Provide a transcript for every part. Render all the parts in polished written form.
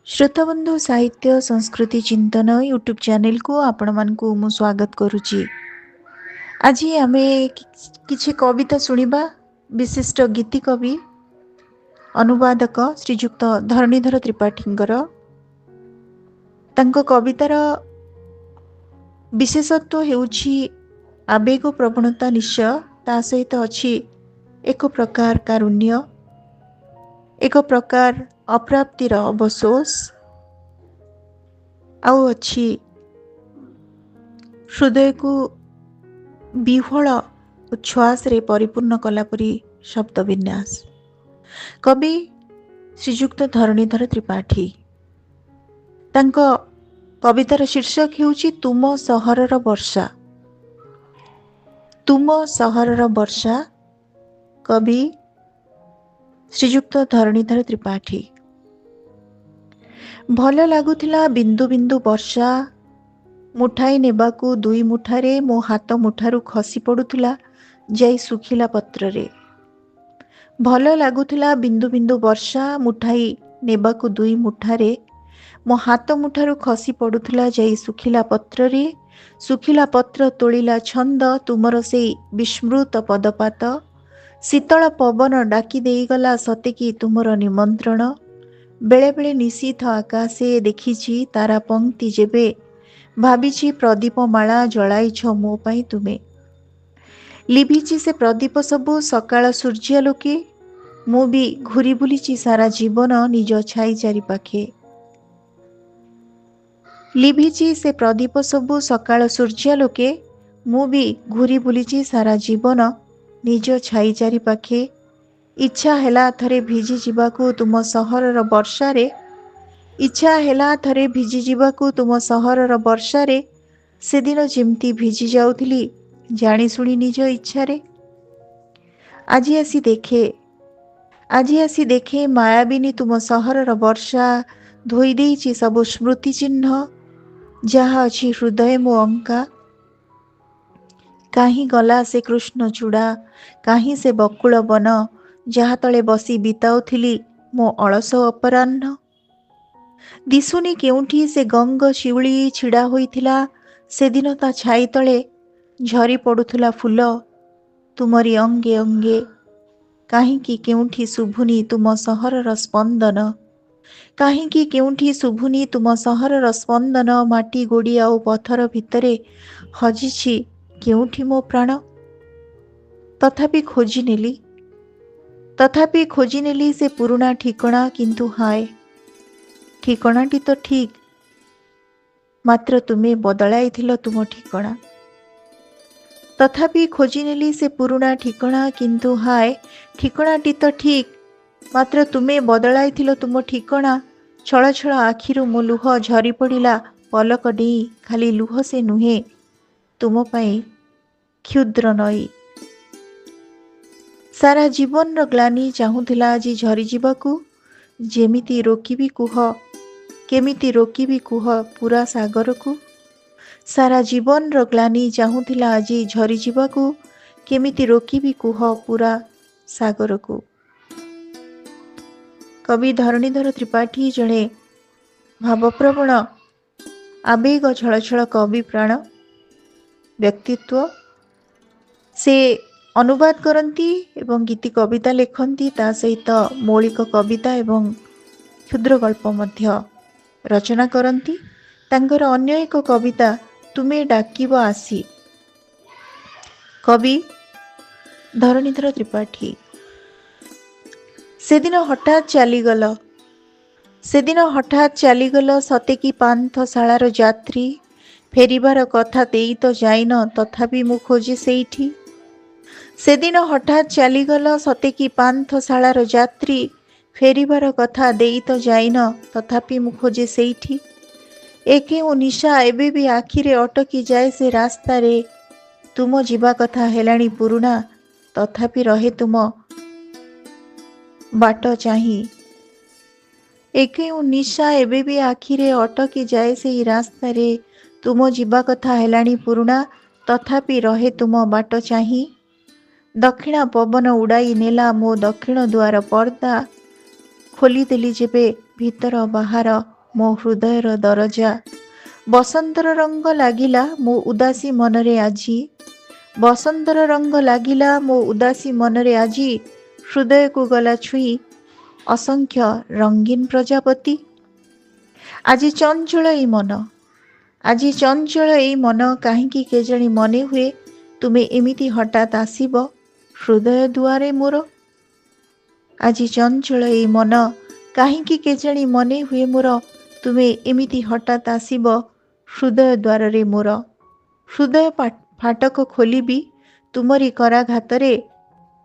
श्रोताबंधु साहित्य संस्कृति चिंतन यूट्यूब चैनल को आपण मानकु मु स्वागत करुची। आज आमे किछि कविता सुनिबा। विशिष्ट गीति कवि अनुवादक श्रीजुक्त धरणीधर त्रिपाठींकर तांको कवितार विशेषत्व हेउछि आवेग प्रवणता निश्चय, ता सहित अछि एक प्रकार कारुण्य, एक प्रकार अप्राप्तिर अवशोष, आउ अछि हृदय को विह्वल उच्छ्वास रे परिपूर्ण कलापरी शब्द विन्यास। कवि श्रीजुक्त धरणीधर त्रिपाठी, तांको कवितार शीर्षक हेउछि तुम सहरर वर्षा। तुम सहरर वर्षा, कवि श्रीजुक्त धरणीधर त्रिपाठी। भल लागुथिला बिंदु बिंदु वर्षा, मुठाई नेबाकू दुई मुठारे मो हाथ मुठारू खसी पड़ुथिला जाई सुखिला पत्ररे। भल लागुथिला बिंदु बिंदु वर्षा, मुठाई नेबाकू दुई मुठारे मो हाथ मुठारू खसी पड़ुथिला जाई सुखिला पत्ररे। सुखिला पत्र तोଳିला छंद तुमर सेई विस्मृत पदपात। शीतल पवन डाकी देईगला सतेकी तुमर निमंत्रण। बेले बेले निशीथ आकाशे देखिछि तारा पंक्ति जेबे, भाबिछि प्रदीप माला जलाइछ मो पाई तुमे। लिभिछि से प्रदीप सबु सकाळ सूर्यालोके, मु भी घुरी बुलिछि सारा जीवन निज छाई चारि पाखे। लिभिछि से प्रदीप सबु सकाळ सूर्यालोके, मु भी घुरी बुलिछि सारा जीवन निज छाई चारि पाखे। इच्छा हेला थरे भिजी जिबाकू तुम सहरर वर्षारे। इच्छा हेला थरे भिजी जिबाकू तुम सहरर वर्षारे। सेदिन जेमती भिजी जाउथिली जानी सुनी निज इच्छारे। आजी आसी देखे मायाबिनी तुम सहरर वर्षा। धोई देइछि सबु स्मृति चिन्ह, जहा अछि हृदय मो अंका। काहीं गला से कृष्ण चूड़ा, काहीं से बकुल बन, जहा तले बसी बिताउथिली मो अलस अपराह्न। दिसुनी केउठी से गंग शिउली छिड़ा होइथिला, सेदिन ता छाई तले झरी पड़ुथुला फूल तुमरी अंगे अंगे। काहींकी केउठी शुभुनी तुम सहरर स्पंदन, काहींकी केउठी शुभुनी तुम सहरर स्पंदन। माटी गोड़ी आउ पथर भितरे हजिछि केउठी मो प्राण। तथापि खोजी नेली से पुराना ठिकणा, किंतु हाय ठिकणाटी तो ठीक, मात्र तुमे बदलाइथिल तुम ठिकणा। तथापि खोजी नेली से पुराना ठिकणा, किंतु हाय ठिकणाटी तो ठीक, मात्र तुमे बदलाइथिल तुम ठिकणा। छळ छळ आखिरु मो लुह झरी पड़िला पलक डेई, खाली लुह से नुहे तुम पाई क्षुद्र नई। सारा जीवन र ग्लानी चाहूथिला आज झरी जीवाकू, जेमिति रोकिबी कुह, केमिति रोकिबी कुह पूरा सागर को। सारा जीवन र ग्लानी चाहूथिला आज झरी जीवाकू, केमिति रोकिबी कुह पूरा सागर को। कवि धरणीधर त्रिपाठी जड़े भावप्रवण आवेग छलछल कवि प्राण व्यक्तित्व। से अनुवाद करती एवं गीति कविता लेखती, ता सहित मौलिक कविता एवं क्षुद्र गल्प मध्य रचना करती। तांकर अन्य एक कविता तुमे डाकिब आसी। कवि धरणीधर त्रिपाठी। सेदिन हठात चलीगल सतेकी पान्थशालार यात्री। फेरिबार कथा देई तो जाइन, तथापि मु खोजे सेइठी। सेदिन हठात चलीगल सतेकी पान्थशालार यात्री। फेरिबार कथा देई तो जाइन, तथापि मु खोजे सेइठी। एके ओ निशा एबे भी आखिरे अटकी जाए से रास्ता रे। तुम जीवा कथा हेलाणी पुरुणा, तथापि रहे तुम बाट चाही। एके ओ निशा एबे भी आखिरे अटकी जाए से रास्ता रे। तुम जीवा कथा हेलाणी पुरुणा, तथापि रहे तुम बाट चाही। दक्षिणा पवन उड़ाई नेला मो दक्षिण द्वार पर्दा। खोली देली जेबे भीतर बाहर ମୋ ହୃଦୟର ଦରଜା। ବସନ୍ତର ରଙ୍ଗ ଲାଗିଲା ମୋ ଉଦାସୀ ମନରେ ଆଜି। ବସନ୍ତର ରଙ୍ଗ ଲାଗିଲା ମୋ ଉଦାସୀ ମନରେ ଆଜି। ହୃଦୟକୁ ଗଲା ଛୁଇଁ ଅସଂଖ୍ୟ ରଙ୍ଗୀନ ପ୍ରଜାପତି। ଆଜି ଚଞ୍ଚଳ ଏଇ ମନ, ଆଜି ଚଞ୍ଚଳ ଏଇ ମନ, କାହିଁକି କେଜାଣି ମନେ ହୁଏ ତୁମେ ଏମିତି ହଠାତ୍ ଆସିବ ହୃଦୟ ଦୁଆରେ ମୋର। ଆଜି ଚଞ୍ଚଳ ଏଇ ମନ, କାହିଁକି କେଜାଣି ମନେ ହୁଏ ମୋର ତୁମେ ଏମିତି ହଠାତ୍ ଆସିବ ହୃଦୟ ଦ୍ୱାରରେ ମୋର। ହୃଦୟ ଫାଟକ ଖୋଲିବି ତୁମରି କରାଘାତରେ,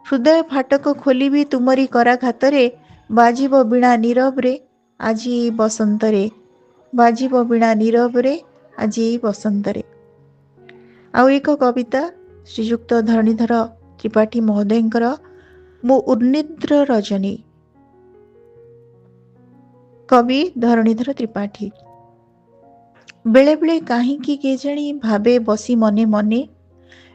ହୃଦୟ ଫାଟକ ଖୋଲିବି ତୁମରି କରାଘାତରେ, ବାଜିବ ବୀଣା ନୀରବରେ ଆଜି ଏଇ ବସନ୍ତରେ, ବାଜିବ ବୀଣା ନୀରବରେ ଆଜି ଏଇ ବସନ୍ତରେ। ଆଉ ଏକ କବିତା ଶ୍ରୀଯୁକ୍ତ ଧରଣୀଧର ତ୍ରିପାଠୀ ମହୋଦୟଙ୍କର, ମୋ ଉନ୍ନିଦ୍ର ରଜନୀ। କବି ଧରଣୀଧର ତ୍ରିପାଠୀ। ବେଳେବେଳେ କାହିଁକି କେଜାଣି ଭାବେ ବସି ମନେ ମନେ,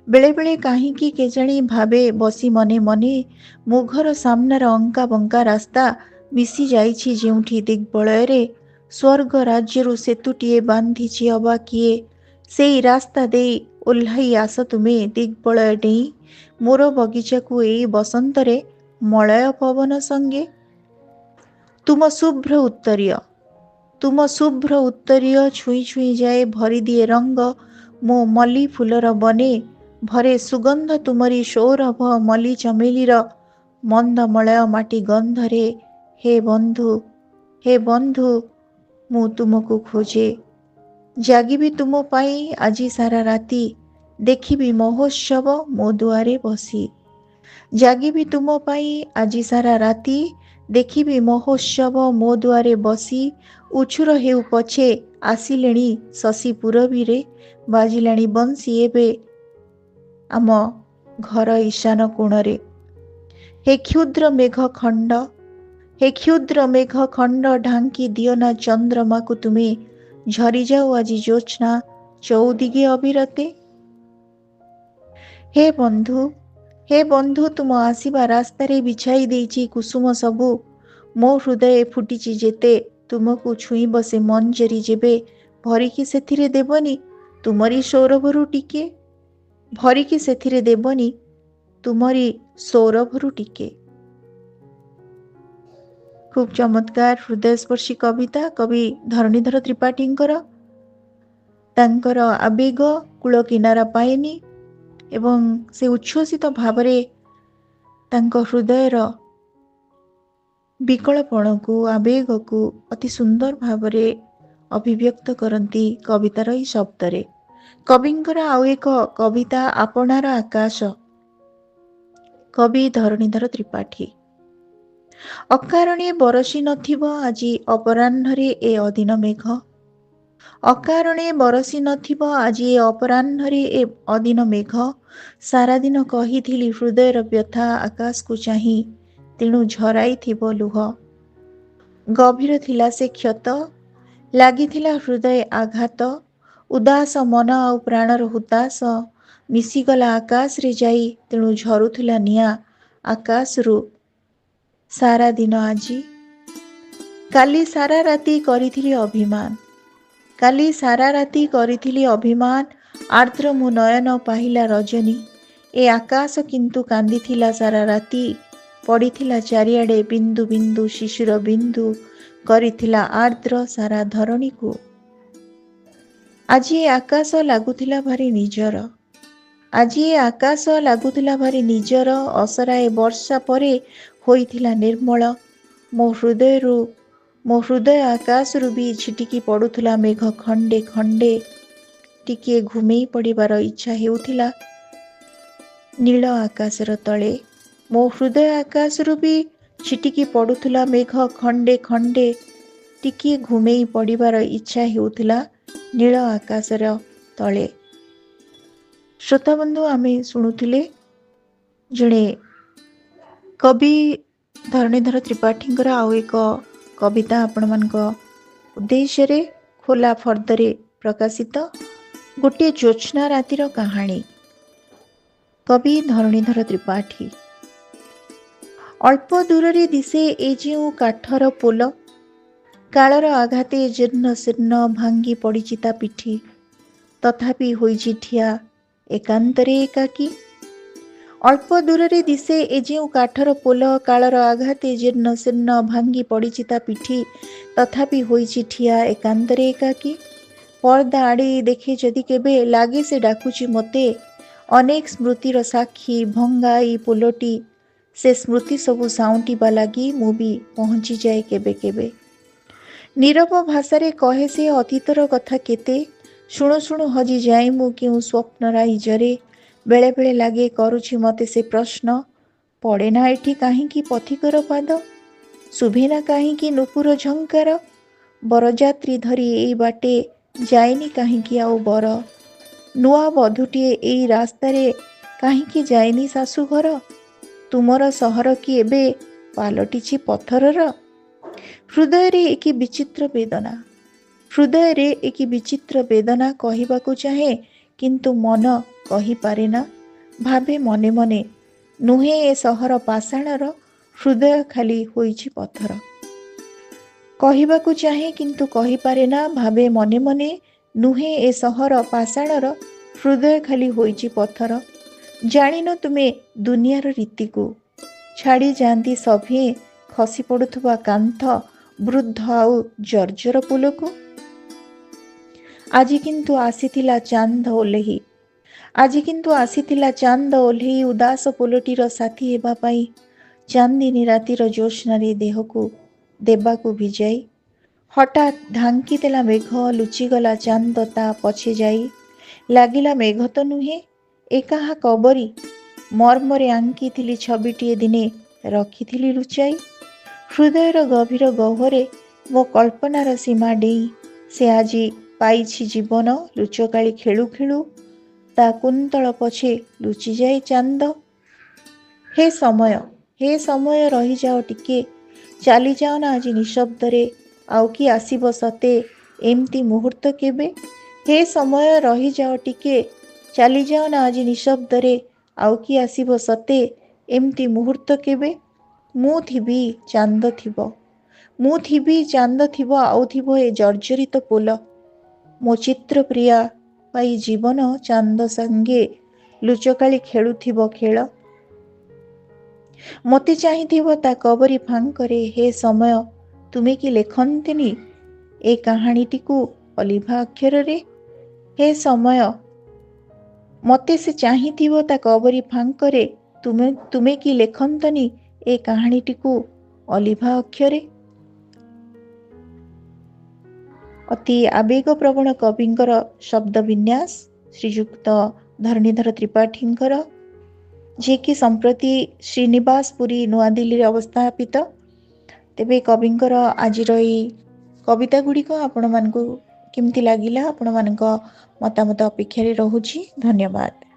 ବେଳେବେଳେ କାହିଁକି କେଜାଣି ଭାବେ ବସି ମନେ ମନେ, ମୋ ଘର ସାମ୍ନାର ଅଙ୍କା ବଙ୍କା ରାସ୍ତା ମିଶି ଯାଇଛି ଯେଉଁଠି ଦିଗ୍ବଳୟରେ, ସ୍ୱର୍ଗ ରାଜ୍ୟରୁ ସେତୁଟିଏ ବାନ୍ଧିଛି ଅବା କିଏ, ସେଇ ରାସ୍ତା ଦେଇ ଓହ୍ଲାଇ ଆସ ତୁମେ ଦିଗ୍ବଳୟ ଡେଇଁ, ମୋର ବଗିଚାକୁ ଏଇ ବସନ୍ତରେ ମଳୟ ପବନ ସଙ୍ଗେ। ତୁମ ଶୁଭ୍ର ଉତ୍ତରୀୟ, ତୁମ ଶୁଭ୍ର ଉତ୍ତରୀୟ ଛୁଇଁ ଛୁଇଁ ଯାଏ ଭରିଦିଏ ରଙ୍ଗ ମୋ ମଲ୍ଲି ଫୁଲର ବନେ, ଭରେ ସୁଗନ୍ଧ ତୁମରି ସୌରଭ ମଲ୍ଲି ଚମେଲିର ମନ୍ଦ ମଳୟ ମାଟି ଗନ୍ଧରେ। ହେ ବନ୍ଧୁ, ହେ ବନ୍ଧୁ ମୁଁ ତୁମକୁ ଖୋଜେ, ଜାଗିବି ତୁମ ପାଇଁ ଆଜି ସାରା ରାତି, ଦେଖିବି ମହୋତ୍ସବ ମୋ ଦୁଆରେ ବସି। ଜାଗିବି ତୁମ ପାଇଁ ଆଜି ସାରା ରାତି, ଦେଖିବି ମହୋତ୍ସବ ମୋ ଦୁଆରେ ବସି। ଉଛୁର ହେଉ ପଛେ ଆସିଲେଣି ଶଶୀ ପୁରବୀରେ, ବାଜିଲାଣି ବଂଶୀ ଏବେ ଆମ ଘର ଈଶାନ କୋଣରେ। ହେ କ୍ଷୁଦ୍ର ମେଘ ଖଣ୍ଡ, ହେ କ୍ଷୁଦ୍ର ମେଘ ଖଣ୍ଡ ଢାଙ୍କି ଦିଅ ନା ଚନ୍ଦ୍ରମାକୁ ତୁମେ, ଝରିଯାଉ ଆଜି ଜ୍ୟୋତ୍ସ୍ନା ଚଉଦିଗେ ଅବିରତେ। ହେ ବନ୍ଧୁ, ହେ ବନ୍ଧୁ ତୁମ ଆସିବା ରାସ୍ତାରେ ବିଛାଇ ଦେଇଛି କୁସୁମ ସବୁ, ମୋ ହୃଦୟ ଫୁଟିଛି ଯେତେ ତୁମକୁ ଛୁଇଁବ ସେ ମଞ୍ଜରୀ ଯେବେ, ଭରିକି ସେଥିରେ ଦେବନି ତୁମରି ସୌରଭରୁ ଟିକେ, ଭରିକି ସେଥିରେ ଦେବନି ତୁମରି ସୌରଭରୁ ଟିକେ। ଖୁବ୍ ଚମତ୍କାର ହୃଦୟସ୍ପର୍ଶୀ କବିତା କବି ଧରଣୀଧର ତ୍ରିପାଠୀଙ୍କର। ତାଙ୍କର ଆବେଗ କୂଳ କିନାରା ପାଏନି ଏବଂ ସେ ଉଚ୍ଛ୍ୱସିତ ଭାବରେ ତାଙ୍କ ହୃଦୟର ବିକଳପଣକୁ, ଆବେଗକୁ ଅତି ସୁନ୍ଦର ଭାବରେ ଅଭିବ୍ୟକ୍ତ କରନ୍ତି କବିତାର ଏହି ଶବ୍ଦରେ। କବିଙ୍କର ଆଉ ଏକ କବିତା ଆପଣାର ଆକାଶ। କବି ଧରଣୀଧର ତ୍ରିପାଠୀ। ଅକାରଣେ ବରଷି ନଥିବ ଆଜି ଅପରାହ୍ନରେ ଏ ଅଦିନ ମେଘ, ଅକାରଣେ ବରଷି ନଥିବ ଆଜି ଏ ଅପରାହ୍ନରେ ଏ ଅଦିନ ମେଘ, ସାରାଦିନ କହିଥିଲି ହୃଦୟର ବ୍ୟଥା ଆକାଶକୁ ଚାହିଁ, ତେଣୁ ଝରାଇଥିବ ଲୁହ। ଗଭୀର ଥିଲା ସେ କ୍ଷତ, ଲାଗିଥିଲା ହୃଦୟ ଆଘାତ, ଉଦାସ ମନ ଆଉ ପ୍ରାଣର ହୁତାଶ ମିଶିଗଲା ଆକାଶରେ ଯାଇ, ତେଣୁ ଝରୁଥିଲା ନିଆଁ ଆକାଶରୁ ସାରା ଦିନ ଆଜି। କାଲି ସାରା ରାତି କରିଥିଲି ଅଭିମାନ, କାଲି ସାରା ରାତି କରିଥିଲି ଅଭିମାନ, ଆର୍ଦ୍ର ମୋ ନୟନ ପାହିଲା ରଜନୀ, ଏ ଆକାଶ କିନ୍ତୁ କାନ୍ଦିଥିଲା ସାରା ରାତି, ପଡ଼ିଥିଲା ଚାରିଆଡ଼େ ବିନ୍ଦୁ ବିନ୍ଦୁ ଶିଶିର ବିନ୍ଦୁ, କରିଥିଲା ଆର୍ଦ୍ର ସାରା ଧରଣୀକୁ। ଆଜି ଏ ଆକାଶ ଲାଗୁଥିଲା ଭାରି ନିଜର, ଆଜି ଏ ଆକାଶ ଲାଗୁଥିଲା ଭାରି ନିଜର, ଅସରାଏ ବର୍ଷା ପରେ ହୋଇଥିଲା ନିର୍ମଳ, ମୋ ହୃଦୟ ଆକାଶରୁ ବି ଛିଟିକି ପଡ଼ୁଥିଲା ମେଘ ଖଣ୍ଡେ ଖଣ୍ଡେ, ଟିକିଏ ଘୁମେଇ ପଡ଼ିବାର ଇଚ୍ଛା ହେଉଥିଲା ନୀଳ ଆକାଶର ତଳେ। ମୋ ହୃଦୟ ଆକାଶରୁ ବି ଛିଟିକି ପଡ଼ୁଥିଲା ମେଘ ଖଣ୍ଡେ ଖଣ୍ଡେ, ଟିକିଏ ଘୁମେଇ ପଡ଼ିବାର ଇଚ୍ଛା ହେଉଥିଲା ନୀଳ ଆକାଶର ତଳେ। ଶ୍ରୋତାବନ୍ଧୁ, ଆମେ ଶୁଣୁଥିଲେ ଜଣେ କବି ଧରଣୀଧର ତ୍ରିପାଠୀଙ୍କର ଆଉ ଏକ କବିତା ଆପଣମାନଙ୍କ ଉଦ୍ଦେଶ୍ୟରେ ଖୋଲା ଫର୍ଦ୍ଦରେ ପ୍ରକାଶିତ ଗୋଟିଏ ଜ୍ୟୋତ୍ସ୍ନା ରାତିର କାହାଣୀ। କବି ଧରଣୀଧର ତ୍ରିପାଠୀ। ଅଳ୍ପ ଦୂରରେ ଦିଶେ ଏ ଯେଉଁ କାଠର ପୋଲ, କାଳର ଆଘାତେ ଜୀର୍ଣ୍ଣ ଶୀର୍ଣ୍ଣ ଭାଙ୍ଗି ପଡ଼ିଛି ତା ପିଠି, ତଥାପି ହୋଇଛି ଠିଆ ଏକାନ୍ତରେ ଏକାକୀ। ଅଳ୍ପ ଦୂରରେ ଦିଶେ ଏ ଯେଉଁ କାଠର ପୋଲ, କାଳର ଆଘାତେ ଜୀର୍ଣ୍ଣ ଶୀର୍ଣ୍ଣ ଭାଙ୍ଗି ପଡ଼ିଛି ତା ପିଠି, ତଥାପି ହୋଇଛି ଠିଆ ଏକାନ୍ତରେ ଏକାକୀ। ପର୍ଦ୍ଦା ଆଡ଼େଇ ଦେଖେ ଯଦି କେବେ, ଲାଗେ ସେ ଡାକୁଛି ମୋତେ। ଅନେକ ସ୍ମୃତିର ସାକ୍ଷୀ ଭଙ୍ଗା ଏଇ ପୋଲଟି, ସେ ସ୍ମୃତି ସବୁ ସାଉଁଟିବା ଲାଗି ମୁଁ ବି ପହଞ୍ଚିଯାଏ କେବେ କେବେ। ନୀରବ ଭାଷାରେ କହେ ସେ ଅତୀତର କଥା କେତେ, ଶୁଣୁ ଶୁଣୁ ହଜିଯାଏ ମୁଁ କେଉଁ ସ୍ୱପ୍ନରାଇଜରେ। ବେଳେ ବେଳେ ଲାଗେ କରୁଛି ମୋତେ ସେ ପ୍ରଶ୍ନ, ପଡ଼େ ନା ଏଠି କାହିଁକି ପଥିକର ପାଦ, ଶୁଭେ ନା କାହିଁକି ନୂପୁର ଝଙ୍କାର। ବରଯାତ୍ରୀ ଧରି ଏଇ ବାଟେ ଯାଇନି କାହିଁକି ଆଉ ବର, ନୂଆ ବଧୂଟିଏ ଏଇ ରାସ୍ତାରେ କାହିଁକି ଯାଇନି ଶାଶୁଘର। ତୁମର ସହର କି ଏବେ ପାଲଟିଛି ପଥରର। ହୃଦୟରେ ଏକି ବିଚିତ୍ର ବେଦନା, ହୃଦୟରେ ଏକି ବିଚିତ୍ର ବେଦନା, କହିବାକୁ ଚାହେଁ କିନ୍ତୁ ମନ କହିପାରେ ନା। ଭାବେ ମନେ ମନେ, ନୁହେଁ ଏ ସହର ପାଷାଣର, ହୃଦୟ ଖାଲି ହୋଇଛି ପଥର। କହିବାକୁ ଚାହେଁ କିନ୍ତୁ କହିପାରେ ନା, ଭାବେ ମନେ ମନେ, ନୁହେଁ ଏ ସହର ପାଷାଣର, ହୃଦୟ ଖାଲି ହୋଇଛି ପଥର। ଜାଣିନ ତୁମେ ଦୁନିଆର ରୀତିକୁ, ଛାଡ଼ି ଯାଆନ୍ତି ସଭିଏଁ ଖସି ପଡ଼ୁଥିବା କାନ୍ଥ, ବୃଦ୍ଧ ଆଉ ଜର୍ଜର ପୋଲକୁ। ଆଜି କିନ୍ତୁ ଆସିଥିଲା ଚାନ୍ଦ ଓହ୍ଲେଇ, ଆଜି କିନ୍ତୁ ଆସିଥିଲା ଚାନ୍ଦ ଓହ୍ଲେଇ, ଉଦାସ ପୋଲଟିର ସାଥୀ ହେବା ପାଇଁ। ଚାନ୍ଦିନୀ ରାତିର ଜ୍ୟୋତ୍ସ୍ନାରେ ଦେହକୁ ଦେବାକୁ ଭିଜାଇ, ହଠାତ୍ ଢାଙ୍କି ଦେଲା ମେଘ, ଲୁଚିଗଲା ଚାନ୍ଦ ତା ପଛେ ଯାଇ। ଲାଗିଲା ମେଘ ତ ନୁହେଁ ଏ କାହା କବରୀ, ମର୍ମରେ ଆଙ୍କିଥିଲି ଛବିଟିଏ ଦିନେ ରଖିଥିଲି ଲୁଚାଇ। ହୃଦୟର ଗଭୀର ଗହ୍ୱରେ ମୋ କଳ୍ପନାର ସୀମା ଡେଇଁ, ସେ ଆଜି ପାଇଛି ଜୀବନ ଲୁଚକାଳି ଖେଳୁ ଖେଳୁ, ତା କୁନ୍ତଳ ପଛେ ଲୁଚିଯାଏ ଚାନ୍ଦ। ହେ ସମୟ, ହେ ସମୟ ରହିଯାଅ ଟିକେ, ଚାଲିଯାଅ ନା ଆଜି ନିଃଶବ୍ଦରେ, ଆଉ କି ଆସିବ ସତେ ଏମିତି ମୁହୂର୍ତ୍ତ କେବେ। ହେ ସମୟ ରହିଯାଅ ଟିକେ, ଚାଲିଯାଅ ନା ଆଜି ନିଃଶବ୍ଦରେ, ଆଉ କି ଆସିବ ସତେ ଏମିତି ମୁହୂର୍ତ୍ତ କେବେ। ମୁଁ ଥିବି ଚାନ୍ଦ ଥିବ, ମୁଁ ଥିବି ଚାନ୍ଦ ଥିବ, ଆଉ ଥିବ ଏ ଜର୍ଜରିତ ପୋଲ। ମୋ ଚିତ୍ର ପ୍ରିୟା ପାଇ ଜୀବନ ଚାନ୍ଦ ସାଙ୍ଗେ ଲୁଚକାଳି ଖେଳୁଥିବ ଖେଳ। ମୋତେ ଚାହିଁଥିବ ତା କବରୀ ଫାଙ୍କରେ, ହେ ସମୟ ତୁମେ କି ଲେଖନ୍ତିନି ଏ କାହାଣୀଟିକୁ ଅଲିଭା ଅକ୍ଷରରେ। ହେ ସମୟ, ମୋତେ ସେ ଚାହିଁଥିବ ତା କବରୀ ଫାଙ୍କରେ, ତୁମେ କି ଲେଖନ୍ତନି ଏ କାହାଣୀଟିକୁ ଅଲିଭା ଅକ୍ଷରେ। ଅତି ଆବେଗପ୍ରବଣ କବିଙ୍କର ଶବ୍ଦ ବିନ୍ୟାସ ଶ୍ରୀଯୁକ୍ତ ଧରଣୀଧର ତ୍ରିପାଠୀଙ୍କର, ଯିଏକି ସମ୍ପ୍ରତି ଶ୍ରୀନିବାସପୁରୀ ନୂଆଦିଲ୍ଲୀରେ ଅବସ୍ଥାପିତ। ତେବେ କବିଙ୍କର ଆଜିର ଏଇ କବିତା ଗୁଡ଼ିକ ଆପଣମାନଙ୍କୁ କେମିତି ଲାଗିଲା, ଆପଣମାନଙ୍କ ମତାମତ ଅପେକ୍ଷାରେ ରହୁଛି। ଧନ୍ୟବାଦ।